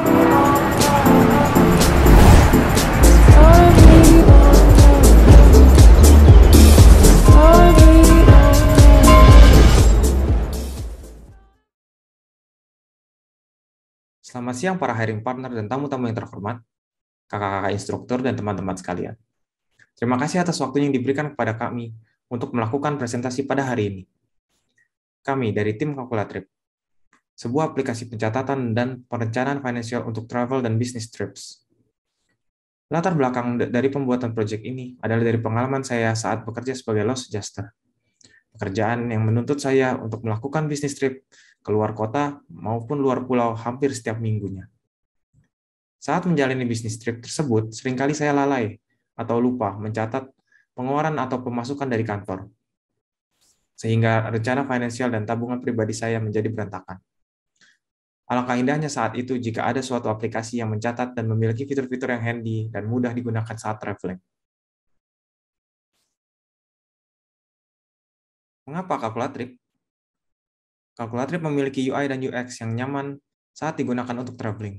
Selamat siang para hiring partner dan tamu-tamu yang terhormat, kakak-kakak instruktur dan teman-teman sekalian. Terima kasih atas waktunya yang diberikan kepada kami untuk melakukan presentasi pada hari ini. Kami dari tim Kalkulatrip, sebuah aplikasi pencatatan dan perencanaan finansial untuk travel dan business trips. Latar belakang dari pembuatan proyek ini adalah dari pengalaman saya saat bekerja sebagai loss adjuster. Pekerjaan yang menuntut saya untuk melakukan bisnis trip keluar kota maupun luar pulau hampir setiap minggunya. Saat menjalani bisnis trip tersebut, seringkali saya lalai atau lupa mencatat pengeluaran atau pemasukan dari kantor, sehingga rencana finansial dan tabungan pribadi saya menjadi berantakan. Alangkah indahnya saat itu jika ada suatu aplikasi yang mencatat dan memiliki fitur-fitur yang handy dan mudah digunakan saat traveling. Mengapa Kalkulatrip? Kalkulatrip memiliki UI dan UX yang nyaman saat digunakan untuk traveling.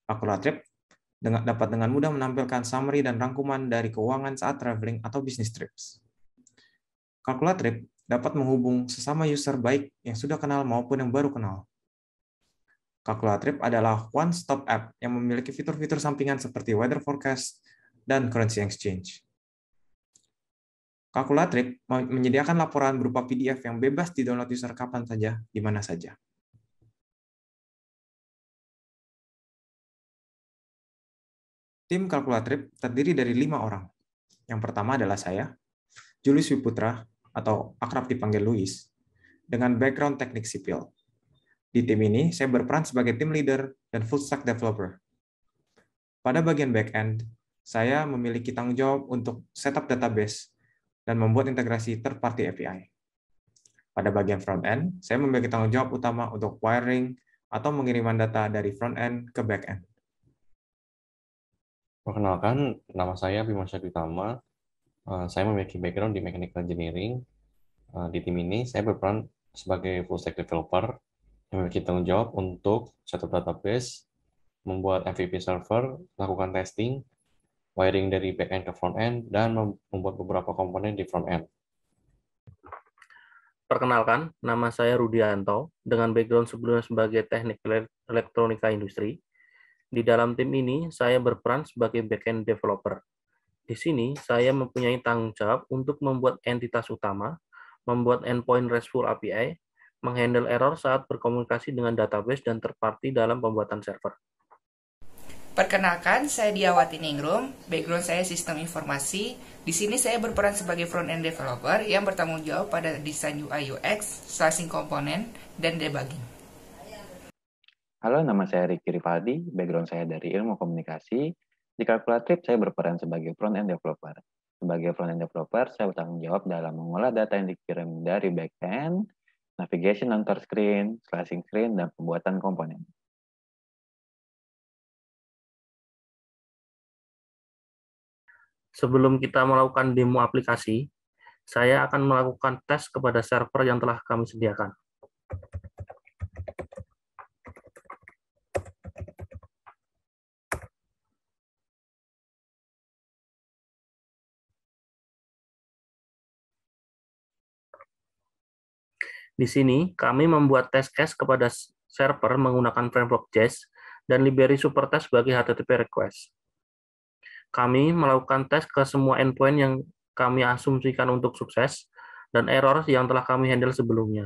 Kalkulatrip dapat dengan mudah menampilkan summary dan rangkuman dari keuangan saat traveling atau business trips. Kalkulatrip dapat menghubung sesama user baik yang sudah kenal maupun yang baru kenal. Kalkulatrip adalah one-stop app yang memiliki fitur-fitur sampingan seperti weather forecast dan currency exchange. Kalkulatrip menyediakan laporan berupa PDF yang bebas di-download user kapan saja, di mana saja. Tim Kalkulatrip terdiri dari 5 orang. Yang pertama adalah saya, Julius Wiputra, atau akrab dipanggil Luis, dengan background teknik sipil. Di tim ini, saya berperan sebagai tim leader dan full stack developer. Pada bagian back-end, saya memiliki tanggung jawab untuk setup database dan membuat integrasi third-party API. Pada bagian front-end, saya memiliki tanggung jawab utama untuk wiring atau pengiriman data dari front-end ke back-end. Perkenalkan, nama saya Bima Syadutama. Saya memiliki background di mechanical engineering. Di tim ini, saya berperan sebagai full stack developer yang memiliki tanggung jawab untuk setup database, membuat MVP server, melakukan testing, wiring dari back-end ke front-end, dan membuat beberapa komponen di front-end. Perkenalkan, nama saya Rudianto, dengan background sebelumnya sebagai teknik elektronika industri. Di dalam tim ini, saya berperan sebagai back-end developer. Di sini, saya mempunyai tanggung jawab untuk membuat entitas utama, membuat endpoint RESTful API, menghandle error saat berkomunikasi dengan database dan third-party dalam pembuatan server. Perkenalkan, saya Diawati Ningrum, background saya sistem informasi. Di sini saya berperan sebagai front-end developer yang bertanggung jawab pada desain UI UX, slashing komponen, dan debugging. Halo, nama saya Ricky Rivaldi, background saya dari ilmu komunikasi. Di Kalkulatrip, saya berperan sebagai front-end developer. Sebagai front-end developer, saya bertanggung jawab dalam mengolah data yang dikirim dari back-end, navigation antar screen, slashing screen, dan pembuatan komponen. Sebelum kita melakukan demo aplikasi, saya akan melakukan tes kepada server yang telah kami sediakan. Di sini, kami membuat test case kepada server menggunakan framework Jest dan library supertest sebagai HTTP request. Kami melakukan tes ke semua endpoint yang kami asumsikan untuk sukses dan error yang telah kami handle sebelumnya.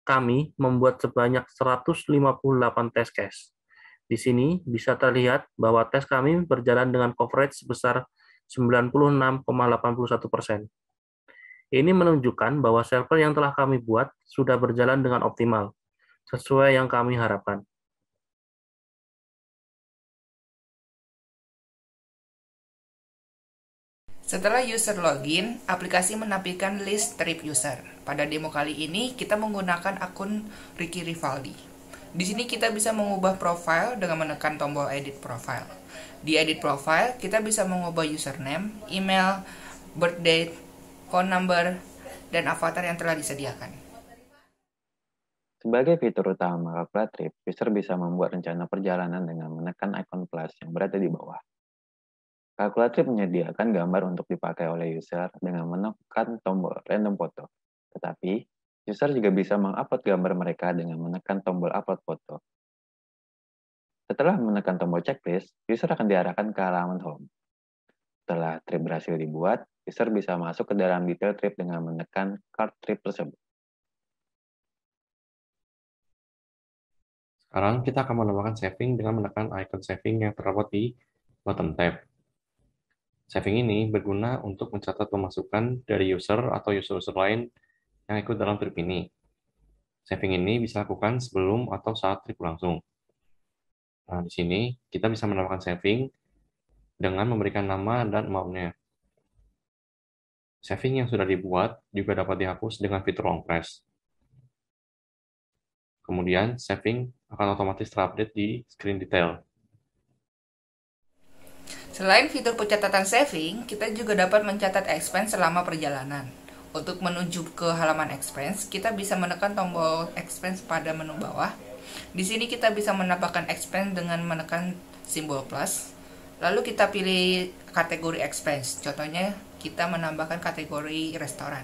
Kami membuat sebanyak 158 test case. Di sini bisa terlihat bahwa tes kami berjalan dengan coverage sebesar 96,81%. Ini menunjukkan bahwa server yang telah kami buat sudah berjalan dengan optimal, sesuai yang kami harapkan. Setelah user login, aplikasi menampilkan list trip user. Pada demo kali ini, kita menggunakan akun Ricky Rivaldi. Di sini kita bisa mengubah profile dengan menekan tombol edit profile. Di edit profile, kita bisa mengubah username, email, birthdate, phone number, dan avatar yang telah disediakan. Sebagai fitur utama Calculatrip, user bisa membuat rencana perjalanan dengan menekan ikon plus yang berada di bawah. Calculatrip menyediakan gambar untuk dipakai oleh user dengan menekan tombol random foto. Tetapi, user juga bisa mengupload gambar mereka dengan menekan tombol upload foto. Setelah menekan tombol checklist, user akan diarahkan ke halaman home. Setelah trip berhasil dibuat, user bisa masuk ke dalam detail trip dengan menekan card trip tersebut. Sekarang kita akan menambahkan saving dengan menekan icon saving yang terdapat di bottom tab. Saving ini berguna untuk mencatat pemasukan dari user atau user-user lain yang ikut dalam trip ini. Saving ini bisa dilakukan sebelum atau saat trip berlangsung. Nah, di sini kita bisa menambahkan saving dengan memberikan nama dan amount-nya. Saving yang sudah dibuat juga dapat dihapus dengan fitur long press. Kemudian, saving akan otomatis terupdate di screen detail. Selain fitur pencatatan saving, kita juga dapat mencatat expense selama perjalanan. Untuk menuju ke halaman expense, kita bisa menekan tombol expense pada menu bawah. Di sini kita bisa menambahkan expense dengan menekan simbol plus. Lalu kita pilih kategori expense. Contohnya, kita menambahkan kategori restoran.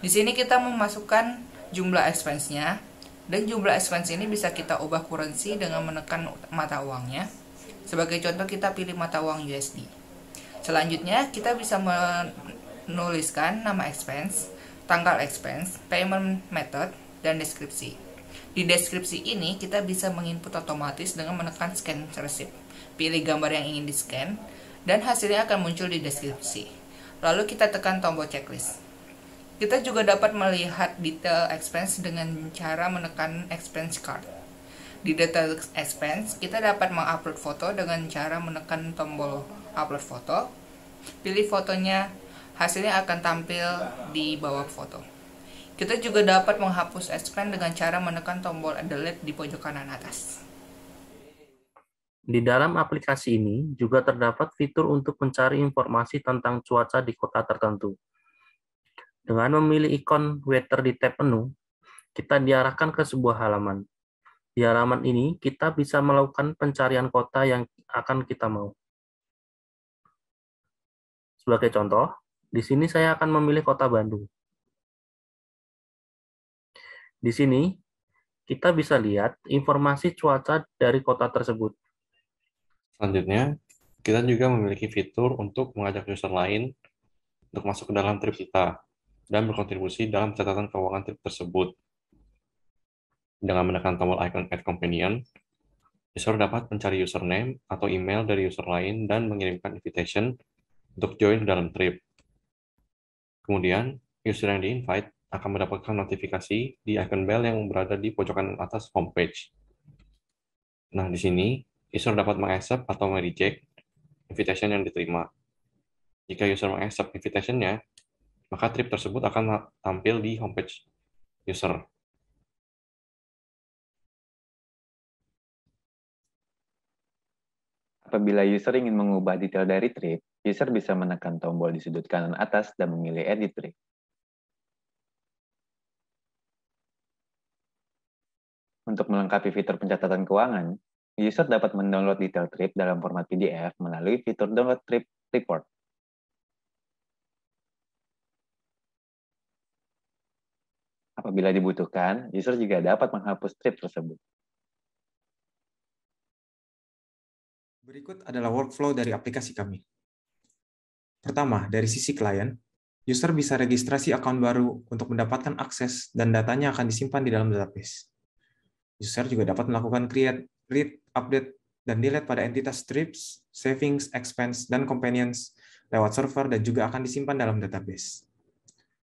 Di sini kita memasukkan jumlah expense-nya, dan jumlah expense ini bisa kita ubah currency dengan menekan mata uangnya. Sebagai contoh, kita pilih mata uang USD. Selanjutnya, kita bisa menuliskan nama expense, tanggal expense, payment method, dan deskripsi. Di deskripsi ini, kita bisa menginput otomatis dengan menekan scan receipt. Pilih gambar yang ingin di-scan, dan hasilnya akan muncul di deskripsi. Lalu kita tekan tombol checklist. Kita juga dapat melihat detail expense dengan cara menekan expense card. Di detail expense, kita dapat mengupload foto dengan cara menekan tombol upload foto. Pilih fotonya, hasilnya akan tampil di bawah foto. Kita juga dapat menghapus expense dengan cara menekan tombol delete di pojok kanan atas. Di dalam aplikasi ini juga terdapat fitur untuk mencari informasi tentang cuaca di kota tertentu. Dengan memilih ikon weather di tab menu, kita diarahkan ke sebuah halaman. Di halaman ini, kita bisa melakukan pencarian kota yang akan kita mau. Sebagai contoh, di sini saya akan memilih kota Bandung. Di sini, kita bisa lihat informasi cuaca dari kota tersebut. Selanjutnya, kita juga memiliki fitur untuk mengajak user lain untuk masuk ke dalam trip kita dan berkontribusi dalam catatan keuangan trip tersebut. Dengan menekan tombol icon Add Companion, user dapat mencari username atau email dari user lain dan mengirimkan invitation untuk join dalam trip. Kemudian, user yang di-invite akan mendapatkan notifikasi di icon bell yang berada di pojokan atas homepage. Nah, di sini, user dapat mengaccept atau mereject invitation yang diterima. Jika user mengaccept invitation-nya, maka trip tersebut akan tampil di homepage user. Apabila user ingin mengubah detail dari trip, user bisa menekan tombol di sudut kanan atas dan memilih Edit Trip. Untuk melengkapi fitur pencatatan keuangan, user dapat mendownload detail trip dalam format PDF melalui fitur Download Trip Report. Apabila dibutuhkan, user juga dapat menghapus trip tersebut. Berikut adalah workflow dari aplikasi kami. Pertama, dari sisi klien, user bisa registrasi akun baru untuk mendapatkan akses dan datanya akan disimpan di dalam database. User juga dapat melakukan create, read, update, dan delete pada entitas trips, savings, expense, dan companions lewat server dan juga akan disimpan dalam database.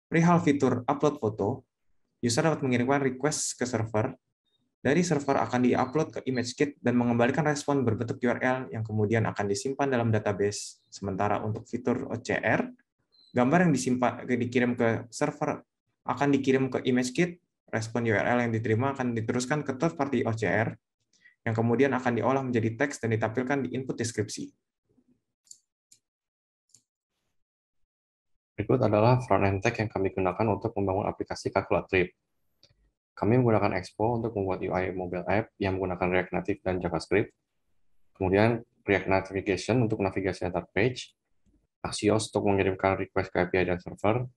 Perihal fitur upload foto, user dapat mengirimkan request ke server. Dari server akan di-upload ke ImageKit dan mengembalikan respon berbentuk URL yang kemudian akan disimpan dalam database. Sementara untuk fitur OCR, gambar yang dikirim ke server akan dikirim ke ImageKit, respon URL yang diterima akan diteruskan ke third party OCR, yang kemudian akan diolah menjadi teks dan ditampilkan di input deskripsi. Berikut adalah front-end tag yang kami gunakan untuk membangun aplikasi Calculatrip. Kami menggunakan Expo untuk membuat UI mobile app yang menggunakan React Native dan JavaScript. Kemudian React Navigation untuk navigasi antar page, Axios untuk mengirimkan request ke API dan server,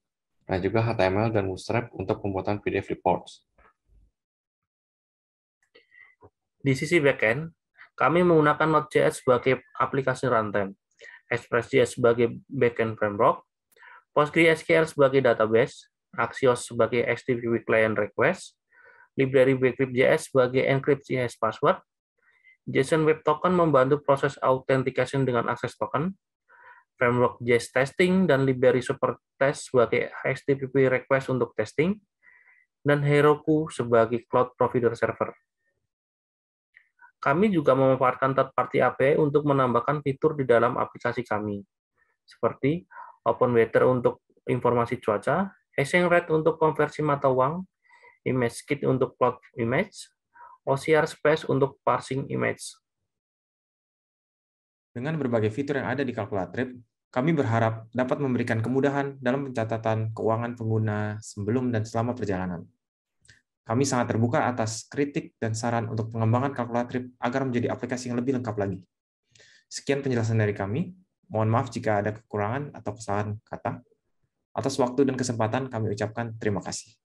dan juga HTML dan Bootstrap untuk pembuatan PDF reports. Di sisi backend, kami menggunakan Node.js sebagai aplikasi runtime, Express.js sebagai backend framework, PostgreSQL sebagai database, Axios sebagai HTTP client request, library Bcrypt.js sebagai enkripsi hash password, JSON Web Token membantu proses authentication dengan akses token, framework JS testing dan library Supertest sebagai HTTP request untuk testing, dan Heroku sebagai cloud provider server. Kami juga memanfaatkan third-party API untuk menambahkan fitur di dalam aplikasi kami, seperti Open Weather untuk informasi cuaca, Hashing Rate untuk konversi mata uang, ImageKit untuk cloud image, OCR Space untuk parsing image. Dengan berbagai fitur yang ada di Calculatrip, kami berharap dapat memberikan kemudahan dalam pencatatan keuangan pengguna sebelum dan selama perjalanan. Kami sangat terbuka atas kritik dan saran untuk pengembangan Calculatrip agar menjadi aplikasi yang lebih lengkap lagi. Sekian penjelasan dari kami. Mohon maaf jika ada kekurangan atau kesalahan kata. Atas waktu dan kesempatan kami ucapkan terima kasih.